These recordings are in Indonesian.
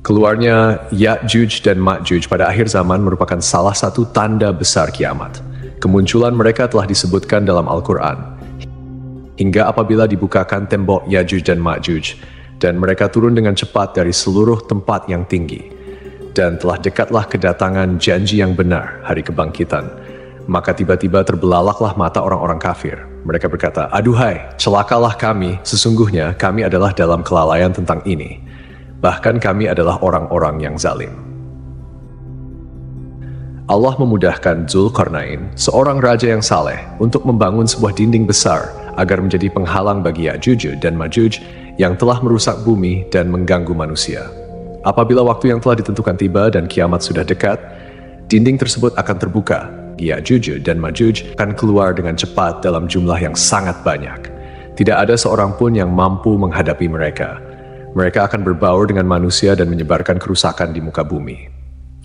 Keluarnya Ya'juj dan Ma'juj pada akhir zaman merupakan salah satu tanda besar kiamat. Kemunculan mereka telah disebutkan dalam Al-Quran. Hingga apabila dibukakan tembok Ya'juj dan Ma'juj, dan mereka turun dengan cepat dari seluruh tempat yang tinggi. Dan telah dekatlah kedatangan janji yang benar, hari kebangkitan. Maka tiba-tiba terbelalaklah mata orang-orang kafir. Mereka berkata, "Aduhai, celakalah kami, sesungguhnya kami adalah dalam kelalaian tentang ini. Bahkan kami adalah orang-orang yang zalim." Allah memudahkan Zulkarnain, seorang raja yang saleh, untuk membangun sebuah dinding besar agar menjadi penghalang bagi Ya'juj dan Ma'juj yang telah merusak bumi dan mengganggu manusia. Apabila waktu yang telah ditentukan tiba dan kiamat sudah dekat, dinding tersebut akan terbuka. Ya'juj dan Ma'juj akan keluar dengan cepat dalam jumlah yang sangat banyak. Tidak ada seorang pun yang mampu menghadapi mereka. Mereka akan berbaur dengan manusia dan menyebarkan kerusakan di muka bumi.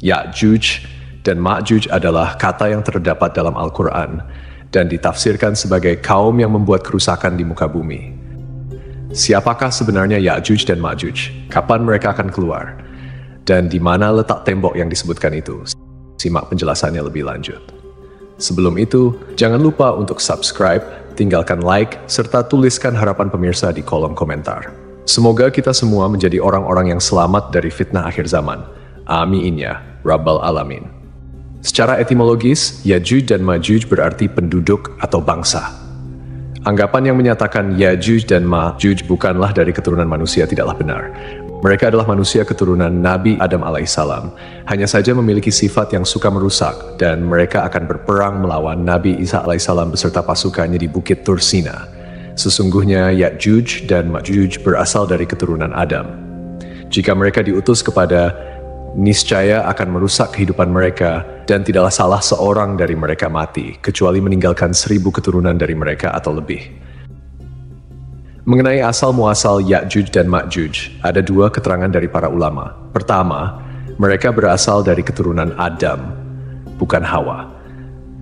Ya'juj dan Ma'juj adalah kata yang terdapat dalam Al-Quran dan ditafsirkan sebagai kaum yang membuat kerusakan di muka bumi. Siapakah sebenarnya Ya'juj dan Ma'juj? Kapan mereka akan keluar? Dan di mana letak tembok yang disebutkan itu? Simak penjelasannya lebih lanjut. Sebelum itu, jangan lupa untuk subscribe, tinggalkan like, serta tuliskan harapan pemirsa di kolom komentar. Semoga kita semua menjadi orang-orang yang selamat dari fitnah akhir zaman. Amin ya, Rabbal Alamin. Secara etimologis, Ya'juj dan Ma'juj berarti penduduk atau bangsa. Anggapan yang menyatakan Ya'juj dan Ma'juj bukanlah dari keturunan manusia tidaklah benar. Mereka adalah manusia keturunan Nabi Adam alaihissalam, hanya saja memiliki sifat yang suka merusak, dan mereka akan berperang melawan Nabi Isa alaihissalam beserta pasukannya di Bukit Tursina. Sesungguhnya Ya'juj dan Ma'juj berasal dari keturunan Adam. Jika mereka diutus kepada, niscaya akan merusak kehidupan mereka, dan tidaklah salah seorang dari mereka mati, kecuali meninggalkan 1000 keturunan dari mereka atau lebih. Mengenai asal-muasal Ya'juj dan Ma'juj, ada 2 keterangan dari para ulama. Pertama, mereka berasal dari keturunan Adam, bukan Hawa.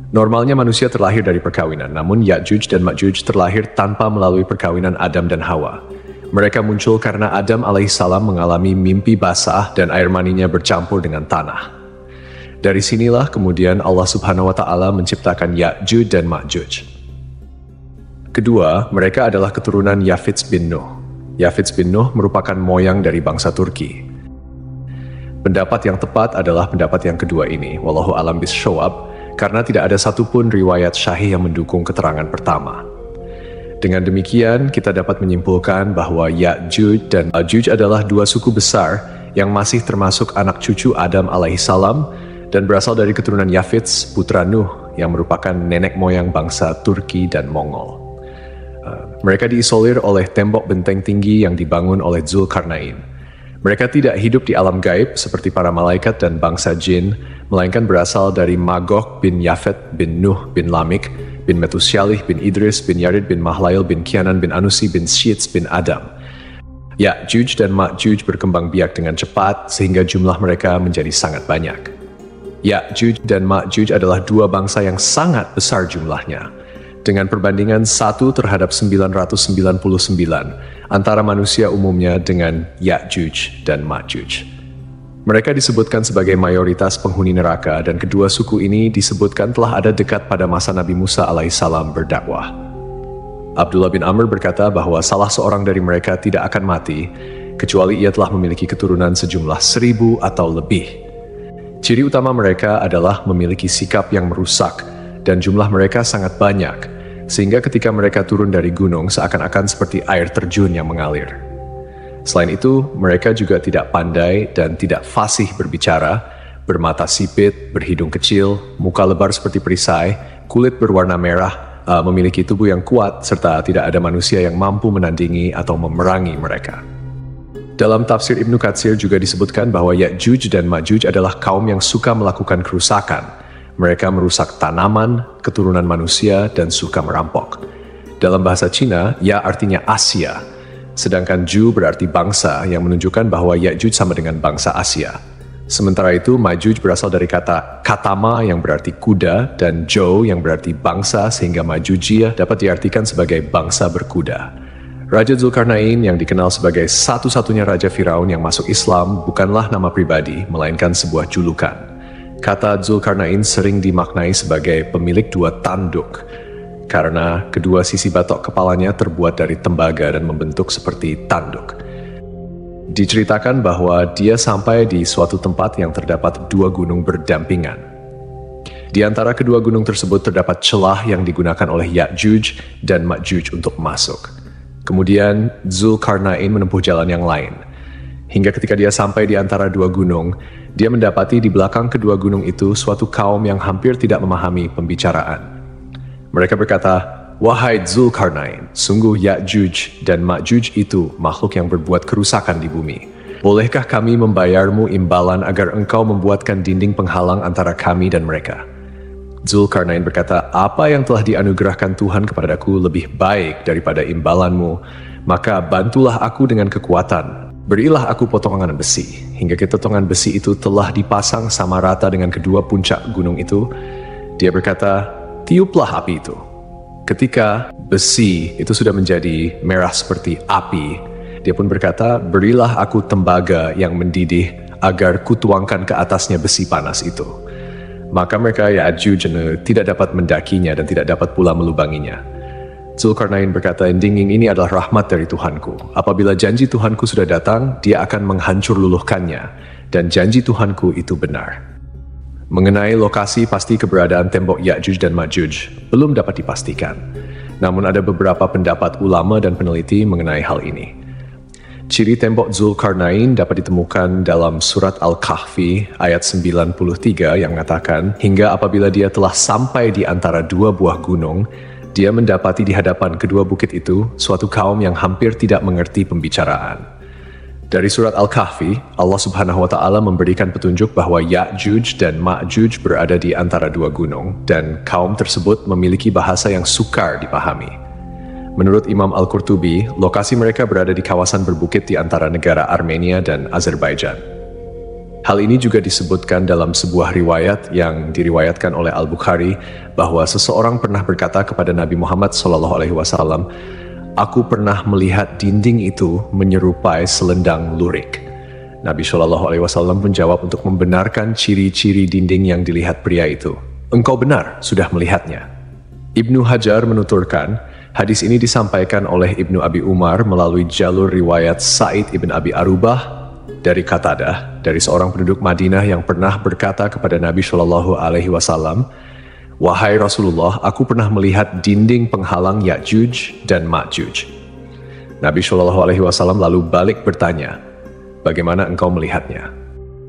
Normalnya manusia terlahir dari perkawinan, namun Ya'juj dan Ma'juj terlahir tanpa melalui perkawinan Adam dan Hawa. Mereka muncul karena Adam alaihissalam mengalami mimpi basah dan air maninya bercampur dengan tanah. Dari sinilah kemudian Allah Subhanahu wa Ta'ala menciptakan Ya'juj dan Ma'juj. Kedua, mereka adalah keturunan Yafits bin Nuh. Yafits bin Nuh merupakan moyang dari bangsa Turki. Pendapat yang tepat adalah pendapat yang kedua ini, wallahu alam bisyawab, karena tidak ada satupun riwayat syahih yang mendukung keterangan pertama. Dengan demikian, kita dapat menyimpulkan bahwa Ya'juj dan Ma'juj adalah 2 suku besar yang masih termasuk anak cucu Adam alaihissalam dan berasal dari keturunan Yafits, putra Nuh, yang merupakan nenek moyang bangsa Turki dan Mongol. Mereka diisolir oleh tembok benteng tinggi yang dibangun oleh Zulkarnain. Mereka tidak hidup di alam gaib seperti para malaikat dan bangsa jin, melainkan berasal dari Magog bin Yafet bin Nuh bin Lamik bin Metusyalih bin Idris bin Yarid bin Mahlail bin Kianan bin Anusi bin Syits bin Adam. Ya'juj dan Ma'juj berkembang biak dengan cepat sehingga jumlah mereka menjadi sangat banyak. Ya'juj dan Ma'juj adalah 2 bangsa yang sangat besar jumlahnya, dengan perbandingan 1 terhadap 999 antara manusia umumnya dengan Ya'juj dan Ma'juj. Mereka disebutkan sebagai mayoritas penghuni neraka dan kedua suku ini disebutkan telah ada dekat pada masa Nabi Musa alaihissalam berdakwah. Abdullah bin Amr berkata bahwa salah seorang dari mereka tidak akan mati kecuali ia telah memiliki keturunan sejumlah 1000 atau lebih. Ciri utama mereka adalah memiliki sikap yang merusak dan jumlah mereka sangat banyak, sehingga ketika mereka turun dari gunung seakan-akan seperti air terjun yang mengalir. Selain itu, mereka juga tidak pandai dan tidak fasih berbicara, bermata sipit, berhidung kecil, muka lebar seperti perisai, kulit berwarna merah, memiliki tubuh yang kuat, serta tidak ada manusia yang mampu menandingi atau memerangi mereka. Dalam tafsir Ibnu Katsir juga disebutkan bahwa Ya'juj dan Ma'juj adalah kaum yang suka melakukan kerusakan. Mereka merusak tanaman, keturunan manusia, dan suka merampok. Dalam bahasa Cina, Ya artinya Asia, sedangkan Ju berarti bangsa yang menunjukkan bahwa Ya'juj sama dengan bangsa Asia. Sementara itu, Ma'juj berasal dari kata katama yang berarti kuda dan Jo yang berarti bangsa, sehingga Ma'jujiyah dapat diartikan sebagai bangsa berkuda. Raja Zulkarnain yang dikenal sebagai satu-satunya Raja Firaun yang masuk Islam bukanlah nama pribadi, melainkan sebuah julukan. Kata Zulkarnain sering dimaknai sebagai pemilik dua tanduk, karena kedua sisi batok kepalanya terbuat dari tembaga dan membentuk seperti tanduk. Diceritakan bahwa dia sampai di suatu tempat yang terdapat dua gunung berdampingan. Di antara kedua gunung tersebut terdapat celah yang digunakan oleh Ya'juj dan Ma'juj untuk masuk. Kemudian Zulkarnain menempuh jalan yang lain. Hingga ketika dia sampai di antara dua gunung, dia mendapati di belakang kedua gunung itu suatu kaum yang hampir tidak memahami pembicaraan. Mereka berkata, "Wahai Zulkarnain, sungguh Ya'juj dan Ma'juj itu makhluk yang berbuat kerusakan di bumi. Bolehkah kami membayarmu imbalan agar engkau membuatkan dinding penghalang antara kami dan mereka?" Zulkarnain berkata, "Apa yang telah dianugerahkan Tuhan kepadaku lebih baik daripada imbalanmu, maka bantulah aku dengan kekuatan. Berilah aku potongan besi." Hingga potongan besi itu telah dipasang sama rata dengan kedua puncak gunung itu. Dia berkata, "Tiuplah api itu." Ketika besi itu sudah menjadi merah seperti api, dia pun berkata, "Berilah aku tembaga yang mendidih agar kutuangkan ke atasnya besi panas itu." Maka mereka Ya'juj tidak dapat mendakinya dan tidak dapat pula melubanginya. Zulkarnain berkata, "Dinding ini adalah rahmat dari Tuhanku. Apabila janji Tuhanku sudah datang, dia akan menghancur luluhkannya, dan janji Tuhanku itu benar." Mengenai lokasi pasti keberadaan tembok Ya'juj dan Ma'juj belum dapat dipastikan. Namun ada beberapa pendapat ulama dan peneliti mengenai hal ini. Ciri tembok Zulkarnain dapat ditemukan dalam surat Al-Kahfi ayat 93 yang mengatakan, "Hingga apabila dia telah sampai di antara dua buah gunung, dia mendapati di hadapan kedua bukit itu suatu kaum yang hampir tidak mengerti pembicaraan." Dari surat Al-Kahfi, Allah Subhanahu wa Ta'ala memberikan petunjuk bahwa Ya'juj dan Ma'juj berada di antara dua gunung, dan kaum tersebut memiliki bahasa yang sukar dipahami. Menurut Imam Al-Qurtubi, lokasi mereka berada di kawasan berbukit di antara negara Armenia dan Azerbaijan. Hal ini juga disebutkan dalam sebuah riwayat yang diriwayatkan oleh Al-Bukhari bahwa seseorang pernah berkata kepada Nabi Muhammad SAW, "Aku pernah melihat dinding itu menyerupai selendang lurik." Nabi SAW pun jawab untuk membenarkan ciri-ciri dinding yang dilihat pria itu. "Engkau benar, sudah melihatnya." Ibnu Hajar menuturkan, hadis ini disampaikan oleh Ibnu Abi Umar melalui jalur riwayat Sa'id ibn Abi Arubah dari Qatadah, dari seorang penduduk Madinah yang pernah berkata kepada Nabi SAW, "Wahai Rasulullah, aku pernah melihat dinding penghalang Ya'juj dan Ma'juj." Nabi SAW lalu balik bertanya, "Bagaimana engkau melihatnya?"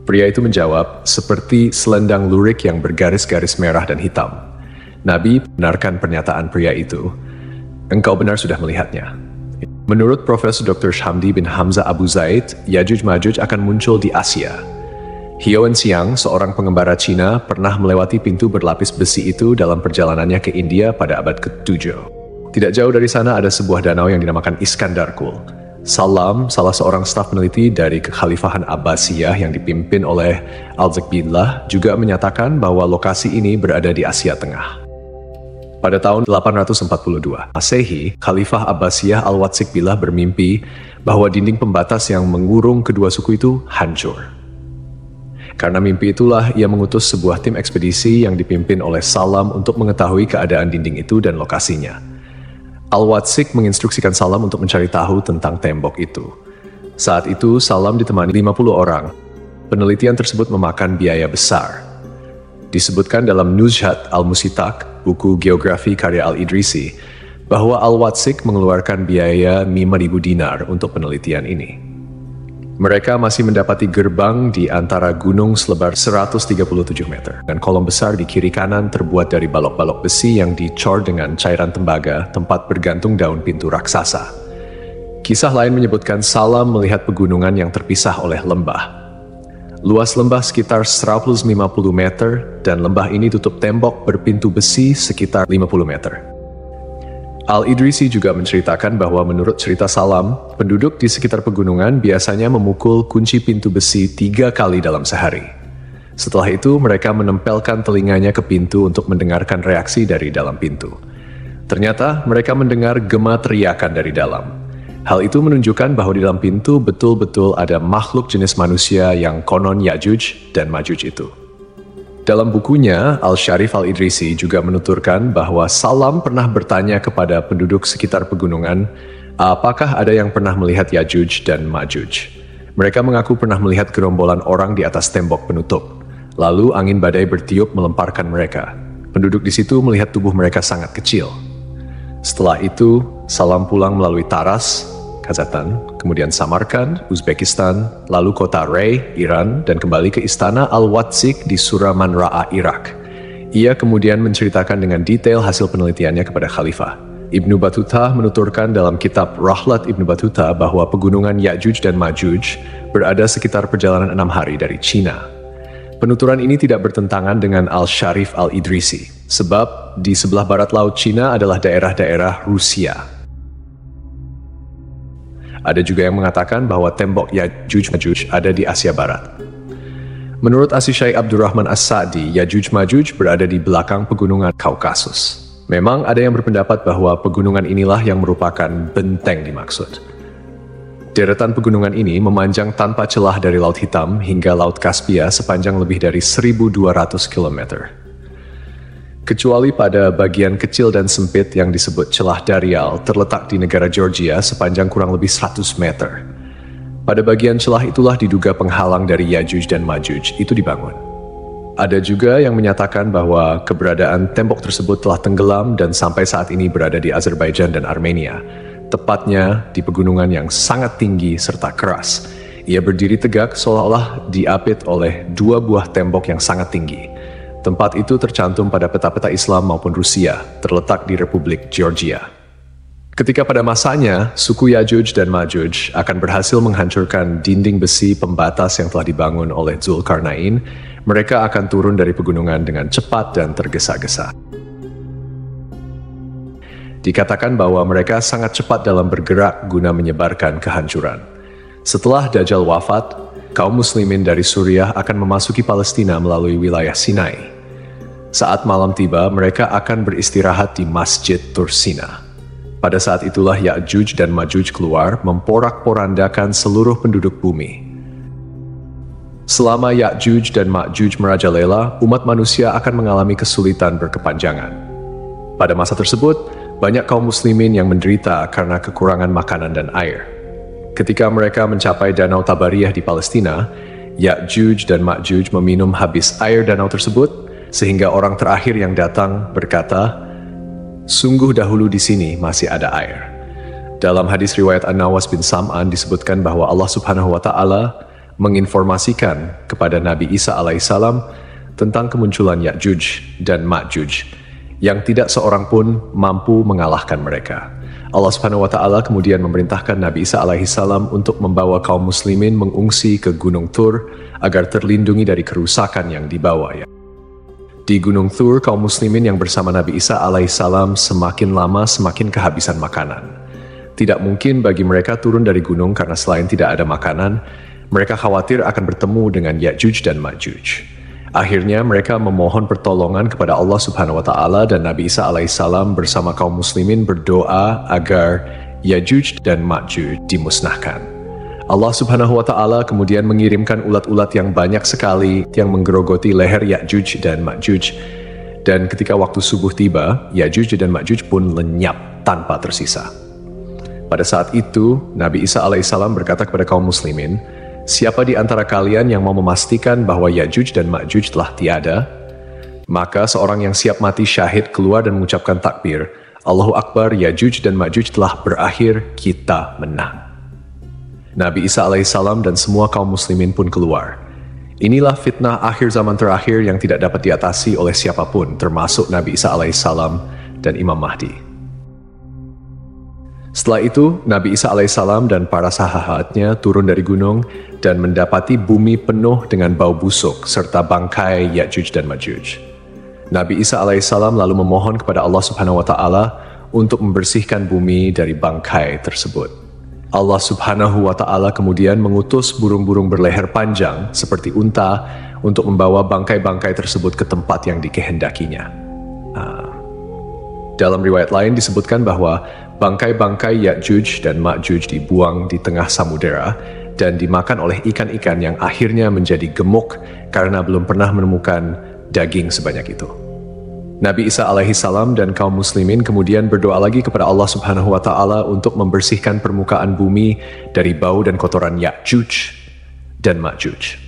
Pria itu menjawab, "Seperti selendang lurik yang bergaris-garis merah dan hitam." Nabi benarkan pernyataan pria itu. "Engkau benar sudah melihatnya." Menurut Profesor Dr. Shamdi bin Hamzah Abu Zaid, Ya'juj Ma'juj akan muncul di Asia. Hiao Enxiang, seorang pengembara Cina, pernah melewati pintu berlapis besi itu dalam perjalanannya ke India pada abad ke-7. Tidak jauh dari sana ada sebuah danau yang dinamakan Iskandarkul. Salam, salah seorang staf peneliti dari Kekhalifahan Abbasiyah yang dipimpin oleh Al-Zakbillah, juga menyatakan bahwa lokasi ini berada di Asia Tengah. Pada tahun 842 Masehi, Khalifah Abbasiyah Al-Watsikbillah bermimpi bahwa dinding pembatas yang mengurung kedua suku itu hancur. Karena mimpi itulah ia mengutus sebuah tim ekspedisi yang dipimpin oleh Salam untuk mengetahui keadaan dinding itu dan lokasinya. Al-Watsik menginstruksikan Salam untuk mencari tahu tentang tembok itu. Saat itu Salam ditemani 50 orang. Penelitian tersebut memakan biaya besar. Disebutkan dalam Nuzhat Al-Musitak, buku geografi karya Al-Idrisi, bahwa Al-Watsik mengeluarkan biaya 5.000 dinar untuk penelitian ini. Mereka masih mendapati gerbang di antara gunung selebar 137 meter, dan kolom besar di kiri kanan terbuat dari balok-balok besi yang dicor dengan cairan tembaga, tempat bergantung daun pintu raksasa. Kisah lain menyebutkan Salam melihat pegunungan yang terpisah oleh lembah. Luas lembah sekitar 150 meter, dan lembah ini tutup tembok berpintu besi sekitar 50 meter. Al-Idrisi juga menceritakan bahwa menurut cerita Salam, penduduk di sekitar pegunungan biasanya memukul kunci pintu besi 3 kali dalam sehari. Setelah itu, mereka menempelkan telinganya ke pintu untuk mendengarkan reaksi dari dalam pintu. Ternyata, mereka mendengar gema teriakan dari dalam. Hal itu menunjukkan bahwa di dalam pintu betul-betul ada makhluk jenis manusia yang konon Ya'juj dan Ma'juj itu. Dalam bukunya, Al-Sharif Al-Idrisi juga menuturkan bahwa Salam pernah bertanya kepada penduduk sekitar pegunungan, apakah ada yang pernah melihat Ya'juj dan Ma'juj. Mereka mengaku pernah melihat gerombolan orang di atas tembok penutup. Lalu angin badai bertiup melemparkan mereka. Penduduk di situ melihat tubuh mereka sangat kecil. Setelah itu, Salam pulang melalui Taras, Kazakhstan, kemudian Samarkand, Uzbekistan, lalu kota Rey, Iran, dan kembali ke istana Al-Watzik di Suraman Ra'a, Irak. Ia kemudian menceritakan dengan detail hasil penelitiannya kepada Khalifah. Ibnu Battuta menuturkan dalam kitab Rahlat Ibnu Battuta bahwa pegunungan Ya'juj dan Ma'juj berada sekitar perjalanan 6 hari dari Cina. Penuturan ini tidak bertentangan dengan Al-Sharif Al-Idrisi, sebab di sebelah barat laut Cina adalah daerah-daerah Rusia. Ada juga yang mengatakan bahwa tembok Ya'juj-Ma'juj ada di Asia Barat. Menurut Asy-Syaikh Abdurrahman As-Sa'di, Ya'juj-Ma'juj berada di belakang pegunungan Kaukasus. Memang ada yang berpendapat bahwa pegunungan inilah yang merupakan benteng dimaksud. Deretan pegunungan ini memanjang tanpa celah dari Laut Hitam hingga Laut Kaspia sepanjang lebih dari 1.200 km. Kecuali pada bagian kecil dan sempit yang disebut celah Darial terletak di negara Georgia sepanjang kurang lebih 100 meter. Pada bagian celah itulah diduga penghalang dari Ya'juj dan Ma'juj itu dibangun. Ada juga yang menyatakan bahwa keberadaan tembok tersebut telah tenggelam dan sampai saat ini berada di Azerbaijan dan Armenia, tepatnya di pegunungan yang sangat tinggi serta keras. Ia berdiri tegak seolah-olah diapit oleh 2 buah tembok yang sangat tinggi. Tempat itu tercantum pada peta-peta Islam maupun Rusia, terletak di Republik Georgia. Ketika pada masanya, suku Ya'juj dan Ma'juj akan berhasil menghancurkan dinding besi pembatas yang telah dibangun oleh Zulkarnain, mereka akan turun dari pegunungan dengan cepat dan tergesa-gesa. Dikatakan bahwa mereka sangat cepat dalam bergerak guna menyebarkan kehancuran. Setelah Dajjal wafat, kaum muslimin dari Suriah akan memasuki Palestina melalui wilayah Sinai. Saat malam tiba, mereka akan beristirahat di Masjid Tursina. Pada saat itulah Ya'juj dan Ma'juj keluar memporak-porandakan seluruh penduduk bumi. Selama Ya'juj dan Ma'juj merajalela, umat manusia akan mengalami kesulitan berkepanjangan. Pada masa tersebut, banyak kaum muslimin yang menderita karena kekurangan makanan dan air. Ketika mereka mencapai Danau Tabariyah di Palestina, Ya'juj dan Ma'juj meminum habis air danau tersebut, sehingga orang terakhir yang datang berkata, "Sungguh dahulu di sini masih ada air." Dalam hadis riwayat An-Nawas bin Sam'an disebutkan bahwa Allah Subhanahu wa Ta'ala menginformasikan kepada Nabi Isa alaihissalam tentang kemunculan Ya'juj dan Ma'juj, yang tidak seorang pun mampu mengalahkan mereka. Allah Subhanahu wa Ta'ala kemudian memerintahkan Nabi Isa alaihissalam untuk membawa kaum muslimin mengungsi ke Gunung Tur agar terlindungi dari kerusakan yang dibawanya. Di Gunung Tur, kaum muslimin yang bersama Nabi Isa alaihissalam semakin lama semakin kehabisan makanan. Tidak mungkin bagi mereka turun dari gunung karena selain tidak ada makanan, mereka khawatir akan bertemu dengan Ya'juj dan Ma'juj. Akhirnya mereka memohon pertolongan kepada Allah Subhanahu wa Ta'ala dan Nabi Isa alaihissalam bersama kaum muslimin berdoa agar Ya'juj dan Ma'juj dimusnahkan. Allah Subhanahu wa Ta'ala kemudian mengirimkan ulat-ulat yang banyak sekali yang menggerogoti leher Ya'juj dan Ma'juj. Dan ketika waktu subuh tiba, Ya'juj dan Ma'juj pun lenyap tanpa tersisa. Pada saat itu, Nabi Isa alaihissalam berkata kepada kaum muslimin, "Siapa di antara kalian yang mau memastikan bahwa Ya'juj dan Ma'juj telah tiada?" Maka seorang yang siap mati syahid keluar dan mengucapkan takbir, "Allahu Akbar, Ya'juj dan Ma'juj telah berakhir, kita menang." Nabi Isa alaihissalam dan semua kaum muslimin pun keluar. Inilah fitnah akhir zaman terakhir yang tidak dapat diatasi oleh siapapun, termasuk Nabi Isa alaihissalam dan Imam Mahdi. Setelah itu, Nabi Isa alaihissalam dan para sahabatnya turun dari gunung dan mendapati bumi penuh dengan bau busuk serta bangkai Ya'juj dan Ma'juj. Nabi Isa alaihissalam lalu memohon kepada Allah Subhanahu wa Ta'ala untuk membersihkan bumi dari bangkai tersebut. Allah Subhanahu wa Ta'ala kemudian mengutus burung-burung berleher panjang seperti unta untuk membawa bangkai-bangkai tersebut ke tempat yang dikehendakinya. Dalam riwayat lain disebutkan bahwa bangkai-bangkai Ya'juj dan Ma'juj dibuang di tengah samudera dan dimakan oleh ikan-ikan yang akhirnya menjadi gemuk karena belum pernah menemukan daging sebanyak itu. Nabi Isa alaihissalam dan kaum muslimin kemudian berdoa lagi kepada Allah Subhanahu wa Ta'ala untuk membersihkan permukaan bumi dari bau dan kotoran Ya'juj dan Ma'juj.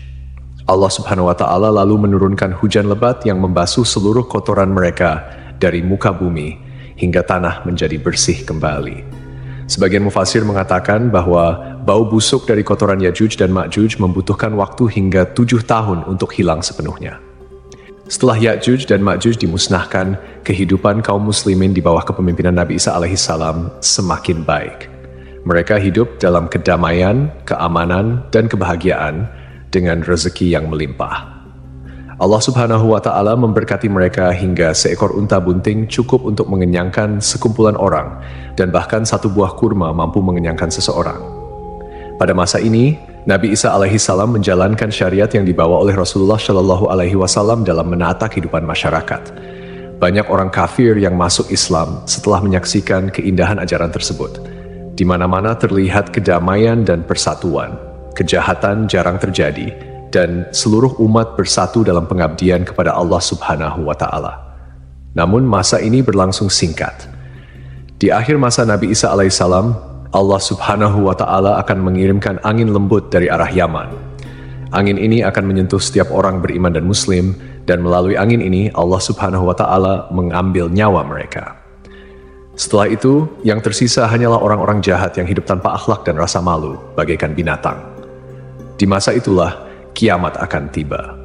Allah Subhanahu wa Ta'ala lalu menurunkan hujan lebat yang membasuh seluruh kotoran mereka dari muka bumi hingga tanah menjadi bersih kembali. Sebagian mufasir mengatakan bahwa bau busuk dari kotoran Ya'juj dan Ma'juj membutuhkan waktu hingga 7 tahun untuk hilang sepenuhnya. Setelah Ya'juj dan Ma'juj dimusnahkan, kehidupan kaum muslimin di bawah kepemimpinan Nabi Isa alaihissalam semakin baik. Mereka hidup dalam kedamaian, keamanan, dan kebahagiaan dengan rezeki yang melimpah. Allah Subhanahu wa Ta'ala memberkati mereka hingga seekor unta bunting cukup untuk mengenyangkan sekumpulan orang, dan bahkan satu buah kurma mampu mengenyangkan seseorang. Pada masa ini, Nabi Isa alaihissalam menjalankan syariat yang dibawa oleh Rasulullah Shallallahu alaihi wasallam dalam menata kehidupan masyarakat. Banyak orang kafir yang masuk Islam setelah menyaksikan keindahan ajaran tersebut. Di mana-mana terlihat kedamaian dan persatuan. Kejahatan jarang terjadi, dan seluruh umat bersatu dalam pengabdian kepada Allah Subhanahu wa Ta'ala. Namun masa ini berlangsung singkat. Di akhir masa Nabi Isa alaihissalam, Allah Subhanahu wa Ta'ala akan mengirimkan angin lembut dari arah Yaman. Angin ini akan menyentuh setiap orang beriman dan muslim, dan melalui angin ini Allah Subhanahu wa Ta'ala mengambil nyawa mereka. Setelah itu, yang tersisa hanyalah orang-orang jahat yang hidup tanpa akhlak dan rasa malu, bagaikan binatang. Di masa itulah kiamat akan tiba.